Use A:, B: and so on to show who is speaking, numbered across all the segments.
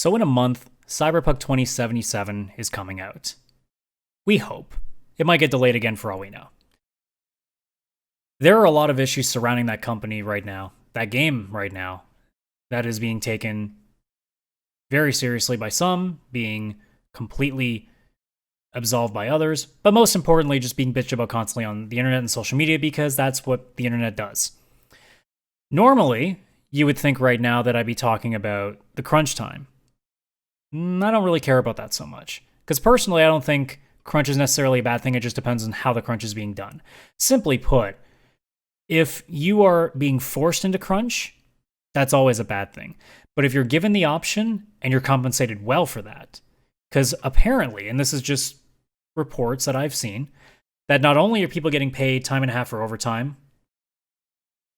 A: So in a month, Cyberpunk 2077 is coming out. We hope. It might get delayed again for all we know. There are a lot of issues surrounding that company right now, that game right now, that is being taken very seriously by some, being completely absolved by others, but most importantly, just being bitched about constantly on the internet and social media because that's what the internet does. Normally, you would think right now that I'd be talking about the crunch time. I don't really care about that so much. Because personally, I don't think crunch is necessarily a bad thing. It just depends on how the crunch is being done. Simply put, if you are being forced into crunch, that's always a bad thing. But if you're given the option and you're compensated well for that, because apparently, and this is just reports that I've seen, that not only are people getting paid time and a half for overtime,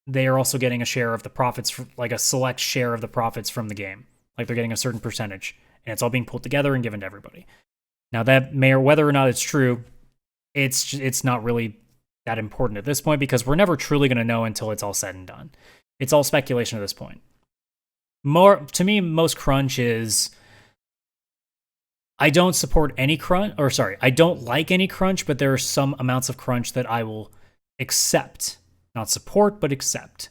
A: they are also getting a share of the profits, like a select share of the profits from the game. Like they're getting a certain percentage, and it's all being pulled together and given to everybody. Now that may, or whether or not it's true, it's not really that important at this point because we're never truly going to know until it's all said and done. It's all speculation at this point. To me, most crunch is, I don't support any crunch, or sorry, I don't like any crunch, but there are some amounts of crunch that I will accept. Not support, but accept.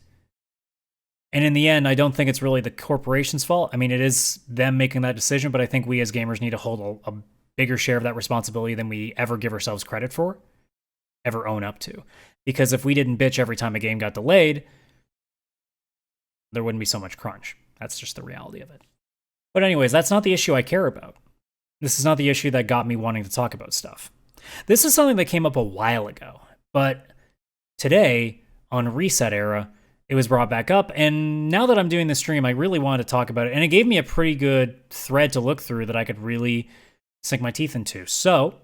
A: And in the end, I don't think it's really the corporation's fault. I mean, it is them making that decision, but I think we as gamers need to hold a bigger share of that responsibility than we ever give ourselves credit for, ever own up to. Because if we didn't bitch every time a game got delayed, there wouldn't be so much crunch. That's just the reality of it. But anyways, that's not the issue I care about. This is not the issue that got me wanting to talk about stuff. This is something that came up a while ago, but today on ResetEra, it was brought back up, and now that I'm doing this stream, I really wanted to talk about it, and it gave me a pretty good thread to look through that I could really sink my teeth into. So,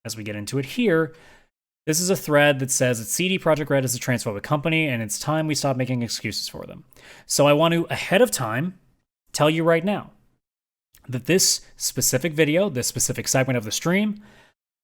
A: as we get into it here, this is a thread that says that CD Projekt Red is a transphobic company, and it's time we stop making excuses for them. So I want to, ahead of time, tell you right now that this specific video, this specific segment of the stream,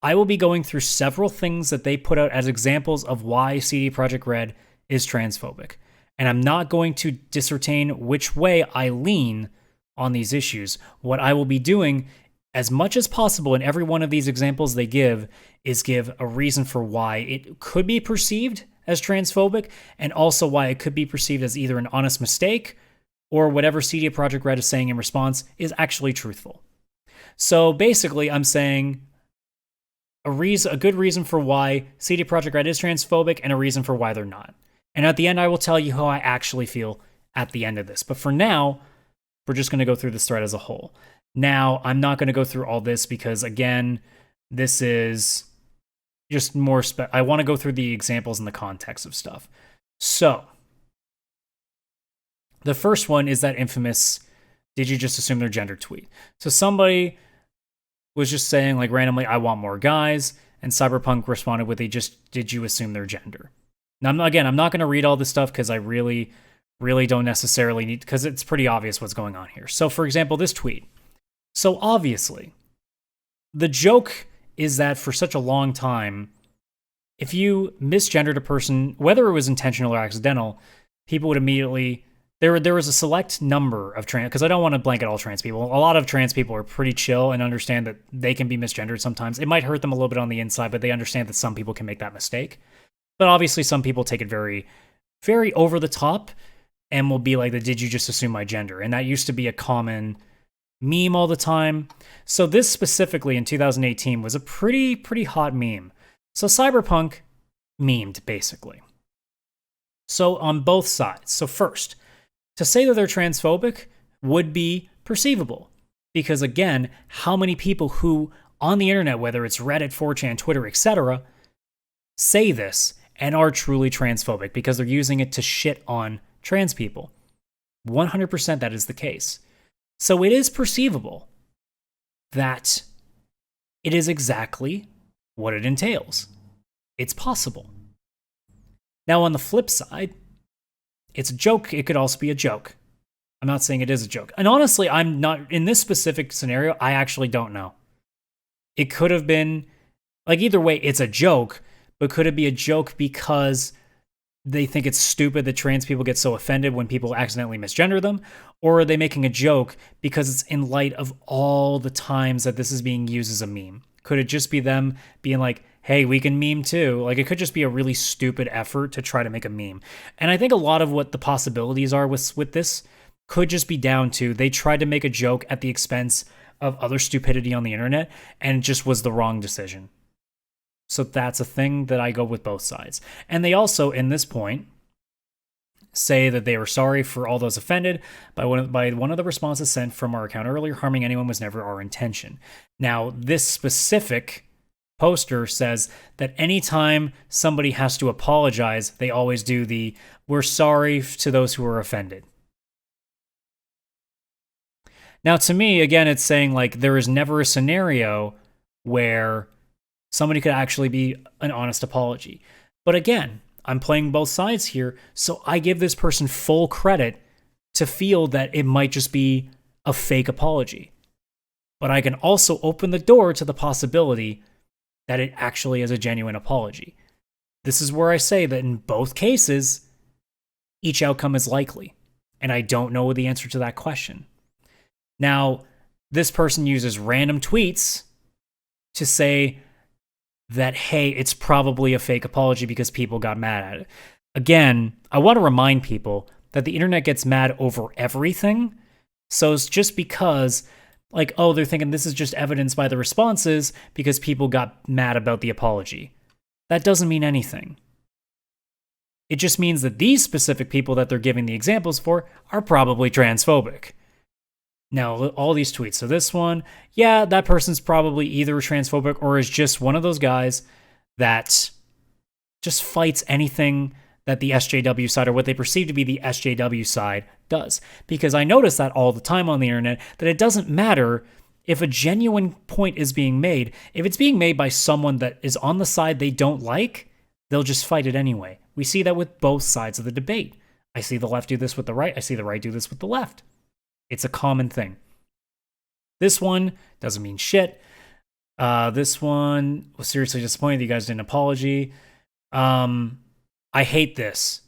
A: I will be going through several things that they put out as examples of why CD Projekt Red is transphobic. And I'm not going to dissertain which way I lean on these issues. What I will be doing, as much as possible in every one of these examples they give, is give a reason for why it could be perceived as transphobic, and also why it could be perceived as either an honest mistake or whatever CD Projekt Red is saying in response is actually truthful. So basically, I'm saying a good reason for why CD Projekt Red is transphobic and a reason for why they're not. And at the end, I will tell you how I actually feel at the end of this. But for now, we're just going to go through this thread as a whole. Now, I'm not going to go through all this because, again, this is just more... I want to go through the examples and the context of stuff. So, the first one is that infamous, did you just assume their gender tweet? So somebody was just saying, like, randomly, I want more guys. And Cyberpunk responded with, did you assume their gender? Now, I'm not going to read all this stuff because I really don't necessarily need, because it's pretty obvious what's going on here. So, for example, this tweet. So, obviously, the joke is that for such a long time, if you misgendered a person, whether it was intentional or accidental, people would immediately... There was a select number of trans... Because I don't want to blanket all trans people. A lot of trans people are pretty chill and understand that they can be misgendered sometimes. It might hurt them a little bit on the inside, but they understand that some people can make that mistake. But obviously, some people take it very, very over the top and will be like, did you just assume my gender? And that used to be a common meme all the time. So this specifically in 2018 was a pretty hot meme. So Cyberpunk memed, basically. So on both sides. So first, to say that they're transphobic would be perceivable. Because again, how many people who on the internet, whether it's Reddit, 4chan, Twitter, etc., say this and are truly transphobic because they're using it to shit on trans people. 100% that is the case. So it is perceivable that it is exactly what it entails. It's possible. Now, on the flip side, it's a joke. It could also be a joke. I'm not saying it is a joke. And honestly, I'm not, in this specific scenario, I actually don't know. It could have been, like, either way, it's a joke, but could it be a joke because they think it's stupid that trans people get so offended when people accidentally misgender them? Or are they making a joke because it's in light of all the times that this is being used as a meme? Could it just be them being like, hey, we can meme too? Like, it could just be a really stupid effort to try to make a meme. And I think a lot of what the possibilities are with this could just be down to they tried to make a joke at the expense of other stupidity on the internet, and it just was the wrong decision. So that's a thing that I go with both sides. And they also, in this point, say that they were sorry for all those offended by one of the responses sent from our account earlier. Harming anyone was never our intention. Now, this specific poster says that anytime somebody has to apologize, they always do the "we're sorry to those who were offended." Now, to me, again, it's saying like there is never a scenario where somebody could actually be an honest apology. But again, I'm playing both sides here, so I give this person full credit to feel that it might just be a fake apology. But I can also open the door to the possibility that it actually is a genuine apology. This is where I say that in both cases, each outcome is likely, and I don't know the answer to that question. Now, this person uses random tweets to say that, hey, it's probably a fake apology because people got mad at it. Again, I want to remind people that the internet gets mad over everything. So it's just because, like, oh, they're thinking this is just evidenced by the responses because people got mad about the apology. That doesn't mean anything. It just means that these specific people that they're giving the examples for are probably transphobic. Now, all these tweets. So this one, yeah, that person's probably either transphobic or is just one of those guys that just fights anything that the SJW side or what they perceive to be the SJW side does. Because I notice that all the time on the internet, that it doesn't matter if a genuine point is being made. If it's being made by someone that is on the side they don't like, they'll just fight it anyway. We see that with both sides of the debate. I see the left do this with the right. I see the right do this with the left. It's a common thing. This one doesn't mean shit. This one was seriously disappointed that you guys didn't apology. I hate this.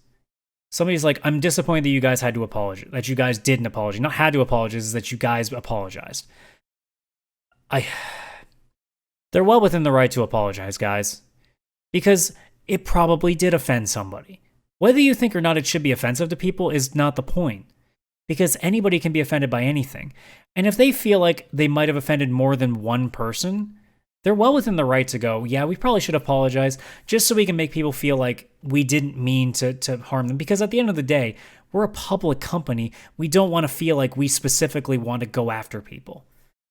A: Somebody's like, I'm disappointed that you guys had to apologize, that you guys didn't apologize. Not had to apologize, is that you guys apologized. They're well within the right to apologize, guys, because it probably did offend somebody. Whether you think or not it should be offensive to people is not the point. Because anybody can be offended by anything. And if they feel like they might have offended more than one person, they're well within the right to go, yeah, we probably should apologize, just so we can make people feel like we didn't mean to harm them. Because at the end of the day, we're a public company. We don't want to feel like we specifically want to go after people.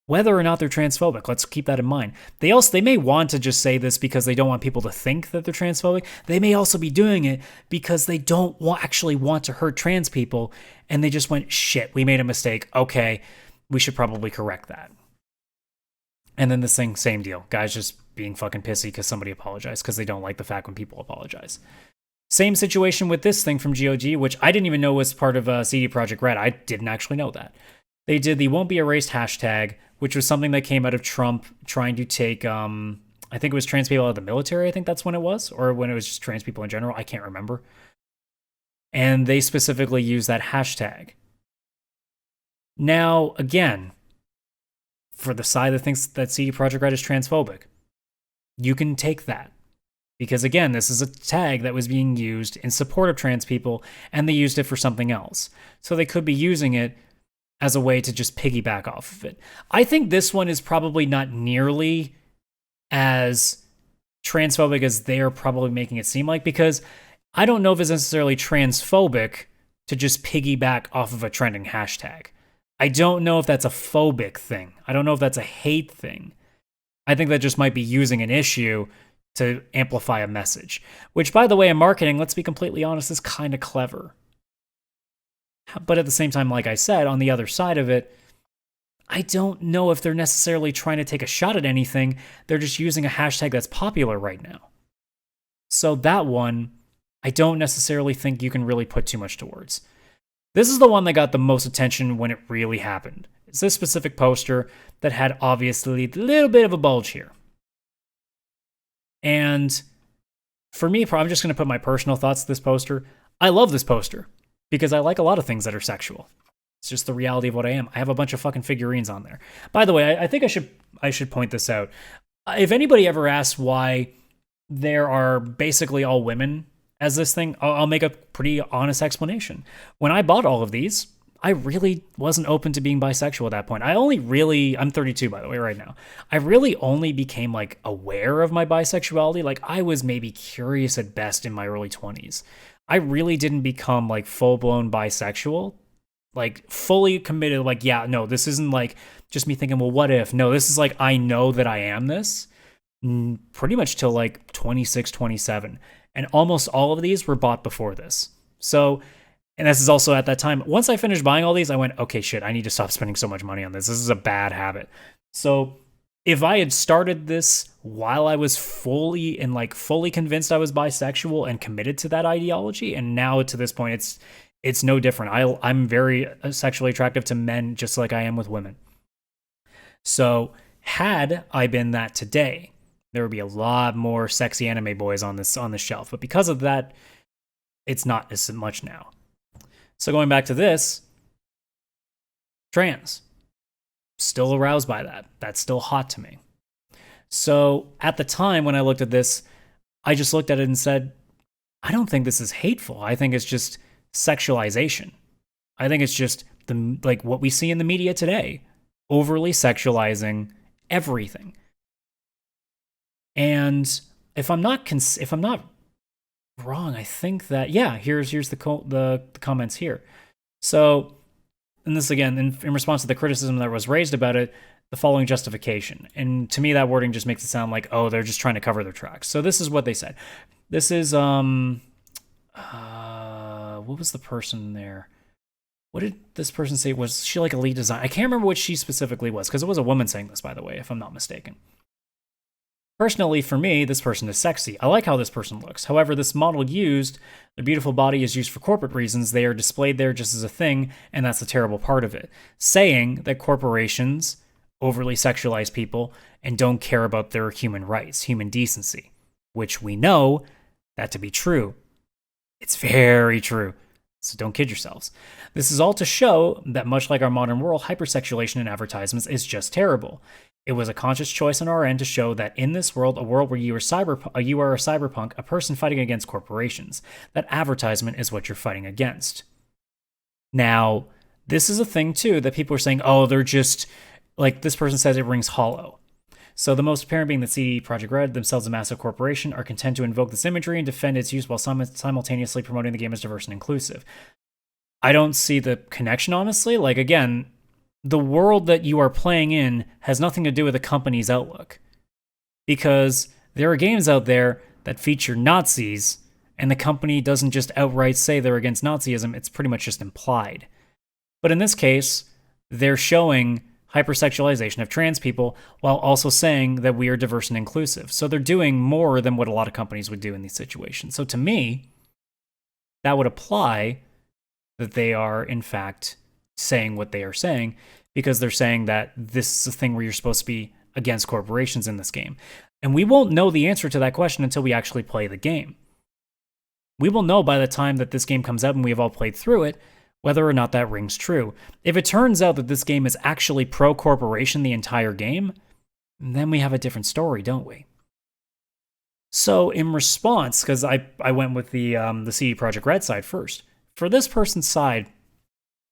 A: Whether or not they're transphobic, let's keep that in mind. They may want to just say this because they don't want people to think that they're transphobic. They may also be doing it because they don't actually want to hurt trans people, and they just went, shit, we made a mistake. Okay, we should probably correct that. And then this thing, same deal. Guys just being fucking pissy because somebody apologized because they don't like the fact when people apologize. Same situation with this thing from GOG, which I didn't even know was part of CD Projekt Red. I didn't actually know that. They did the won't be erased hashtag, which was something that came out of Trump trying to take, I think it was trans people out of the military. I think that's when it was, or when it was just trans people in general. I can't remember. And they specifically used that hashtag. Now, again, for the side that thinks that CD Projekt Red is transphobic, you can take that. Because again, this is a tag that was being used in support of trans people, and they used it for something else. So they could be using it as a way to just piggyback off of it. I think this one is probably not nearly as transphobic as they're probably making it seem like, because I don't know if it's necessarily transphobic to just piggyback off of a trending hashtag. I don't know if that's a phobic thing. I don't know if that's a hate thing. I think that just might be using an issue to amplify a message, which, by the way, in marketing, let's be completely honest, is kind of clever. But at the same time, like I said, on the other side of it, I don't know if they're necessarily trying to take a shot at anything. They're just using a hashtag that's popular right now. So that one, I don't necessarily think you can really put too much towards. This is the one that got the most attention when it really happened. It's this specific poster that had obviously a little bit of a bulge here. And for me, I'm just going to put my personal thoughts to this poster. I love this poster because I like a lot of things that are sexual. It's just the reality of what I am. I have a bunch of fucking figurines on there. By the way, I think I should point this out. If anybody ever asks why there are basically all women as this thing, I'll make a pretty honest explanation. When I bought all of these, I really wasn't open to being bisexual at that point. I'm 32 by the way right now. I really only became like aware of my bisexuality. Like I was maybe curious at best in my early 20s. I really didn't become like full-blown bisexual, like fully committed. Like, yeah, no, this isn't like just me thinking, well, what if? No, this is like, I know that I am this pretty much till like 26, 27. And almost all of these were bought before this. So, and this is also at that time, once I finished buying all these, I went, okay, shit, I need to stop spending so much money on this. This is a bad habit. So if I had started this while I was fully convinced I was bisexual and committed to that ideology, and now to this point, it's no different. I'm very sexually attractive to men just like I am with women. So had I been that today, there would be a lot more sexy anime boys on the shelf. But because of that, it's not as much now. So going back to this, trans. Still aroused by that. That's still hot to me. So at the time when I looked at this, I just looked at it and said, I don't think this is hateful. I think it's just sexualization. I think it's just like what we see in the media today, overly sexualizing everything. And if I'm not wrong, I think that, yeah, here's the comments here. So, and this again, in response to the criticism that was raised about it, the following justification. And to me, that wording just makes it sound like, oh, they're just trying to cover their tracks. So this is what they said. This is, what was the person there? What did this person say? Was she like a lead design? I can't remember what she specifically was, because it was a woman saying this, by the way, if I'm not mistaken. Personally, for me, this person is sexy. I like how this person looks. However, this model used, the beautiful body is used for corporate reasons. They are displayed there just as a thing, and that's the terrible part of it. Saying that corporations overly sexualize people and don't care about their human rights, human decency, which we know that to be true. It's very true. So don't kid yourselves. This is all to show that much like our modern world, hypersexualization in advertisements is just terrible. It was a conscious choice on our end to show that in this world, a world where you are a cyberpunk, a person fighting against corporations, that advertisement is what you're fighting against. Now, this is a thing too that people are saying, oh, they're just, like this person says, it rings hollow. So the most apparent being that CD Projekt Red, themselves a massive corporation, are content to invoke this imagery and defend its use while simultaneously promoting the game as diverse and inclusive. I don't see the connection, honestly. Like, again, the world that you are playing in has nothing to do with the company's outlook. Because there are games out there that feature Nazis, and the company doesn't just outright say they're against Nazism, it's pretty much just implied. But in this case, they're showing hypersexualization of trans people while also saying that we are diverse and inclusive. So they're doing more than what a lot of companies would do in these situations. So to me, that would apply that they are, in fact, saying what they are saying, because they're saying that this is a thing where you're supposed to be against corporations in this game. And we won't know the answer to that question until we actually play the game. We will know by the time that this game comes out and we have all played through it whether or not that rings true. If it turns out that this game is actually pro-corporation the entire game, then we have a different story, don't we? So in response, because I went with the CD Projekt Red side first, for this person's side,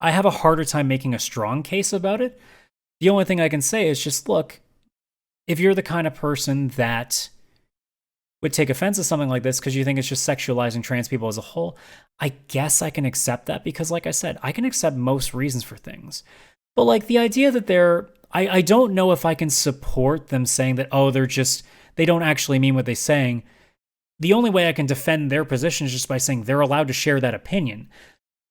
A: I have a harder time making a strong case about it. The only thing I can say is just, look, if you're the kind of person that would take offense to something like this because you think it's just sexualizing trans people as a whole, I guess I can accept that because, like I said, I can accept most reasons for things. But like the idea that I don't know if I can support them saying that, oh, they don't actually mean what they're saying. The only way I can defend their position is just by saying they're allowed to share that opinion.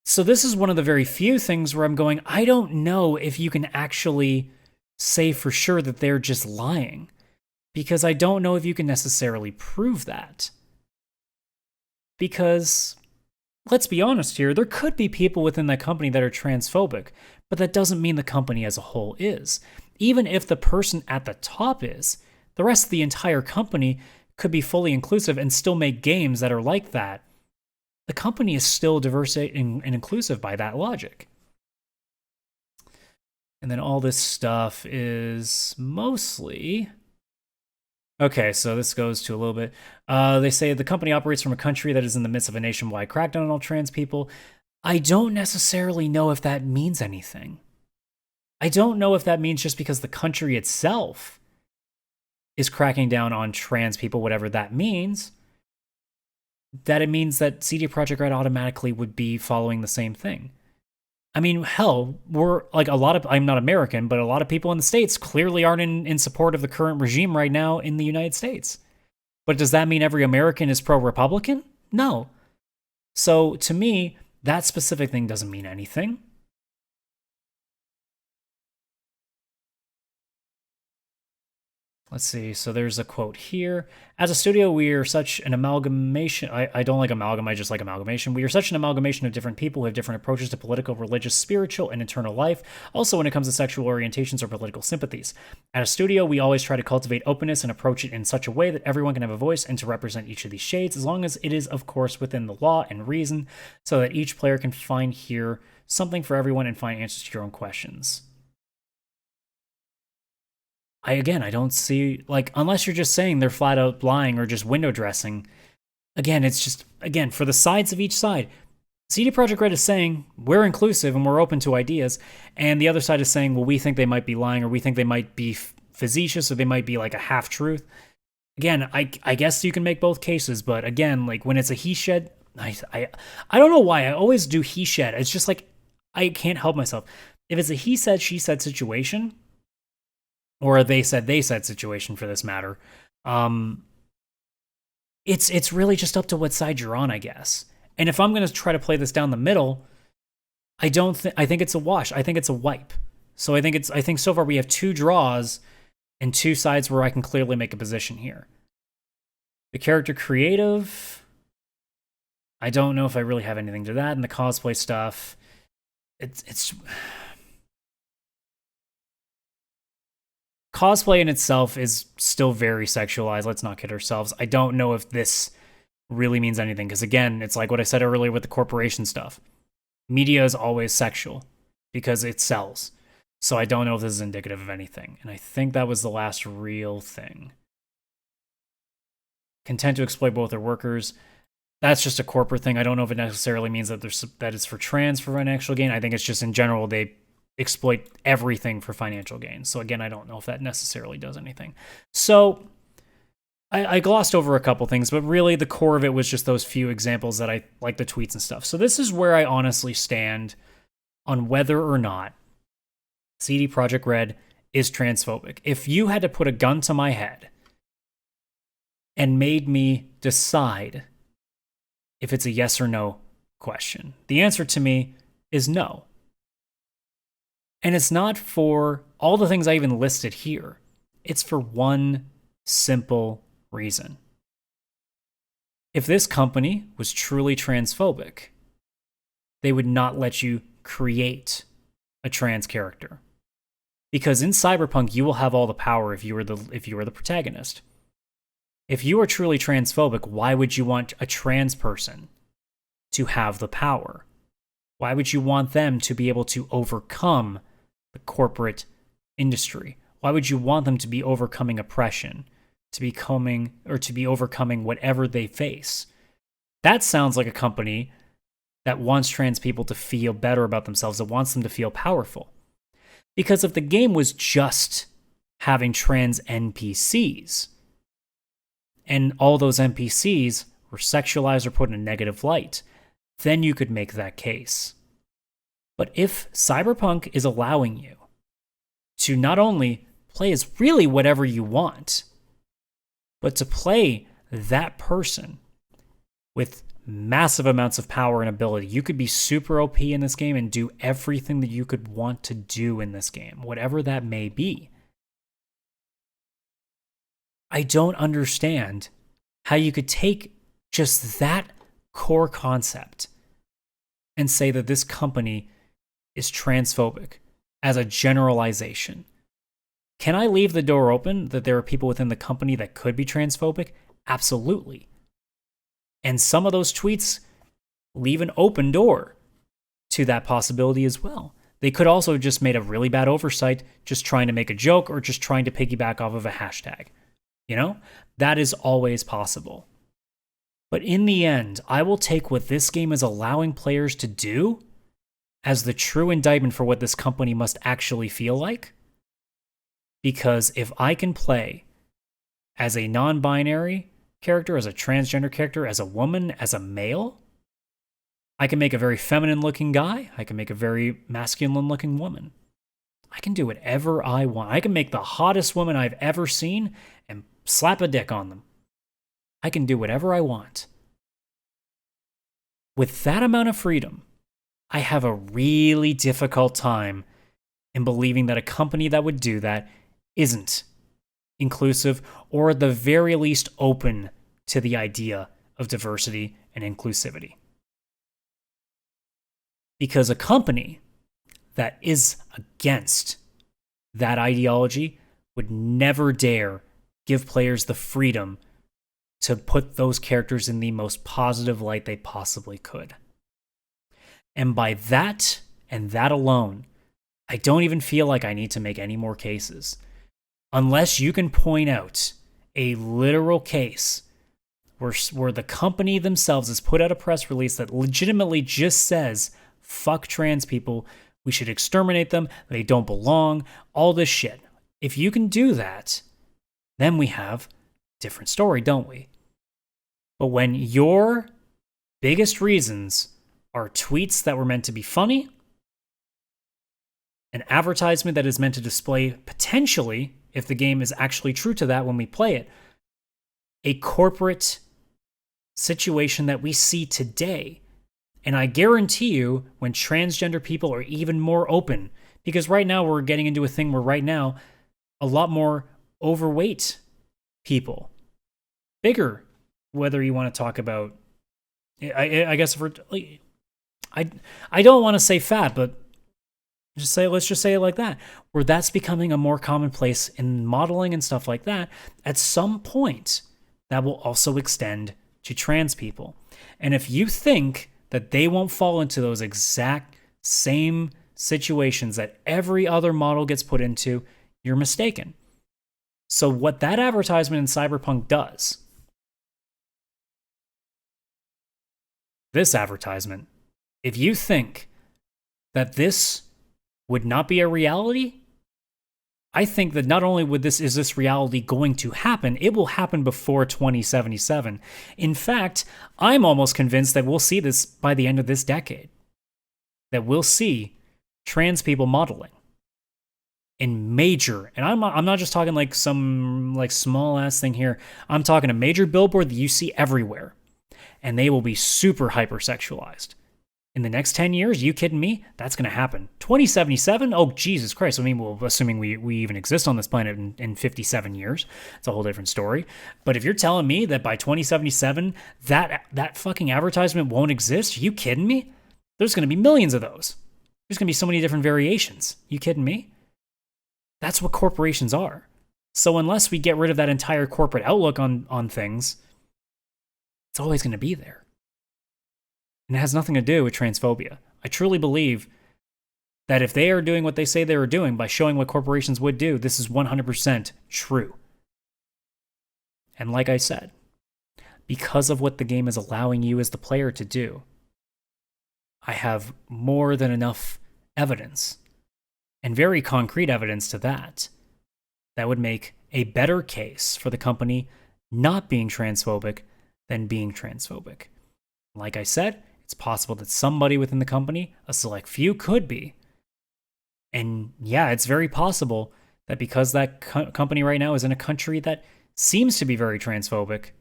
A: So this is one of the very few things where I'm going, I don't know if you can actually say for sure that they're just lying, because I don't know if you can necessarily prove that. Because, let's be honest here, there could be people within that company that are transphobic, but that doesn't mean the company as a whole is. Even if the person at the top is, the rest of the entire company could be fully inclusive and still make games that are like that, the company is still diverse and inclusive by that logic. And then all this stuff is mostly... Okay, so this goes to a little bit. They say the company operates from a country that is in the midst of a nationwide crackdown on all trans people. I don't necessarily know if that means anything. I don't know if that means just because the country itself is cracking down on trans people, whatever that means, that it means that CD Projekt Red automatically would be following the same thing. I mean, hell, we're like I'm not American, but a lot of people in the States clearly aren't in support of the current regime right now in the United States. But does that mean every American is pro-Republican? No. So to me, that specific thing doesn't mean anything. Let's see. So there's a quote here. As a studio, we are such an amalgamation. I don't like amalgam. I just like amalgamation. We are such an amalgamation of different people who have different approaches to political, religious, spiritual, and internal life. Also, when it comes to sexual orientations or political sympathies. At a studio, we always try to cultivate openness and approach it in such a way that everyone can have a voice and to represent each of these shades, as long as it is, of course, within the law and reason, so that each player can find here something for everyone and find answers to your own questions. I don't see, like, unless you're just saying they're flat out lying or just window dressing. Again, it's just, for the sides of each side, CD Projekt Red is saying we're inclusive and we're open to ideas, and the other side is saying, well, we think they might be lying, or we think they might be facetious, or they might be like a half truth. Again, I guess you can make both cases, but again, like when it's a he shed, I don't know why I always do he shed. It's just like I can't help myself. If it's a he said she said situation, or a they said situation for this matter, it's really just up to what side you're on, I guess. And if I'm going to try to play this down the middle, I think it's a wash. I think it's a wipe. So I think so far we have 2 draws and 2 sides where I can clearly make a position here. The character creative, I don't know if I really have anything to that. And the cosplay stuff, it's cosplay in itself is still very sexualized. Let's not kid ourselves. I don't know if this really means anything, because again, it's like what I said earlier with the corporation stuff. Media is always sexual because it sells. So I don't know if this is indicative of anything. And I think that was the last real thing. Content to exploit both their workers. That's just a corporate thing. I don't know if it necessarily means that it's for trans for financial gain. I think it's just in general they exploit everything for financial gain. So again, I don't know if that necessarily does anything. So I glossed over a couple things, but really the core of it was just those few examples that I like, the tweets and stuff. So this is where I honestly stand on whether or not CD Projekt Red is transphobic. If you had to put a gun to my head and made me decide if it's a yes or no question, the answer to me is no. And it's not for all the things I even listed here. It's for one simple reason. If this company was truly transphobic, they would not let you create a trans character. Because in Cyberpunk, you will have all the power if you were the protagonist. If you are truly transphobic, why would you want a trans person to have the power? Why would you want them to be able to overcome the corporate industry? Why would you want them to be overcoming oppression, to be overcoming whatever they face? That sounds like a company that wants trans people to feel better about themselves, that wants them to feel powerful. Because if the game was just having trans NPCs, and all those NPCs were sexualized or put in a negative light, then you could make that case. But if Cyberpunk is allowing you to not only play as really whatever you want, but to play that person with massive amounts of power and ability, you could be super OP in this game and do everything that you could want to do in this game, whatever that may be. I don't understand how you could take just that core concept and say that this company is transphobic as a generalization. Can I leave the door open that there are people within the company that could be transphobic? Absolutely. And some of those tweets leave an open door to that possibility as well. They could also just made a really bad oversight, just trying to make a joke or just trying to piggyback off of a hashtag. You know, that is always possible. But in the end, I will take what this game is allowing players to do as the true indictment for what this company must actually feel like. Because if I can play as a non-binary character, as a transgender character, as a woman, as a male, I can make a very feminine-looking guy. I can make a very masculine-looking woman. I can do whatever I want. I can make the hottest woman I've ever seen and slap a dick on them. I can do whatever I want. With that amount of freedom, I have a really difficult time in believing that a company that would do that isn't inclusive or at the very least open to the idea of diversity and inclusivity. Because a company that is against that ideology would never dare give players the freedom to put those characters in the most positive light they possibly could. And by that and that alone, I don't even feel like I need to make any more cases. Unless you can point out a literal case where the company themselves has put out a press release that legitimately just says, fuck trans people, we should exterminate them, they don't belong, all this shit. If you can do that, then we have a different story, don't we? But when your biggest reasons are tweets that were meant to be funny, an advertisement that is meant to display potentially, if the game is actually true to that when we play it, a corporate situation that we see today. And I guarantee you, when transgender people are even more open, because right now we're getting into a thing where right now, a lot more overweight people, bigger, whether you want to talk about, I guess if we're, I don't want to say fat, but let's just say it like that, where that's becoming a more commonplace in modeling and stuff like that. At some point, that will also extend to trans people. And if you think that they won't fall into those exact same situations that every other model gets put into, you're mistaken. So what that advertisement in Cyberpunk does, this advertisement, if you think that this would not be a reality, I think that not only is this reality going to happen, it will happen before 2077. In fact, I'm almost convinced that we'll see this by the end of this decade. That we'll see trans people modeling in major, and I'm not just talking like some like small ass thing here. I'm talking a major billboard that you see everywhere, and they will be super hypersexualized. In the next 10 years, you kidding me? That's going to happen. 2077? Oh, Jesus Christ. I mean, well, assuming we even exist on this planet in 57 years, it's a whole different story. But if you're telling me that by 2077, that fucking advertisement won't exist, are you kidding me? There's going to be millions of those. There's going to be so many different variations. You kidding me? That's what corporations are. So unless we get rid of that entire corporate outlook on things, it's always going to be there. And it has nothing to do with transphobia. I truly believe that if they are doing what they say they are doing by showing what corporations would do, this is 100% true. And like I said, because of what the game is allowing you as the player to do, I have more than enough evidence, and very concrete evidence to that would make a better case for the company not being transphobic than being transphobic. Like I said, it's possible that somebody within the company, a select few, could be. And yeah, it's very possible that because that company right now is in a country that seems to be very transphobic,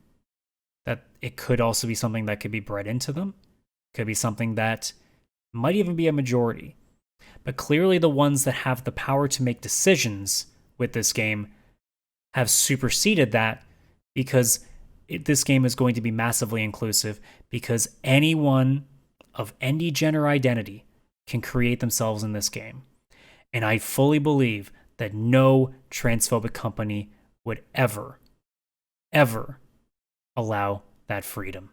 A: that it could also be something that could be bred into them. Could be something that might even be a majority. But clearly the ones that have the power to make decisions with this game have superseded that, because this game is going to be massively inclusive, because anyone of any gender identity can create themselves in this game. And I fully believe that no transphobic company would ever allow that freedom.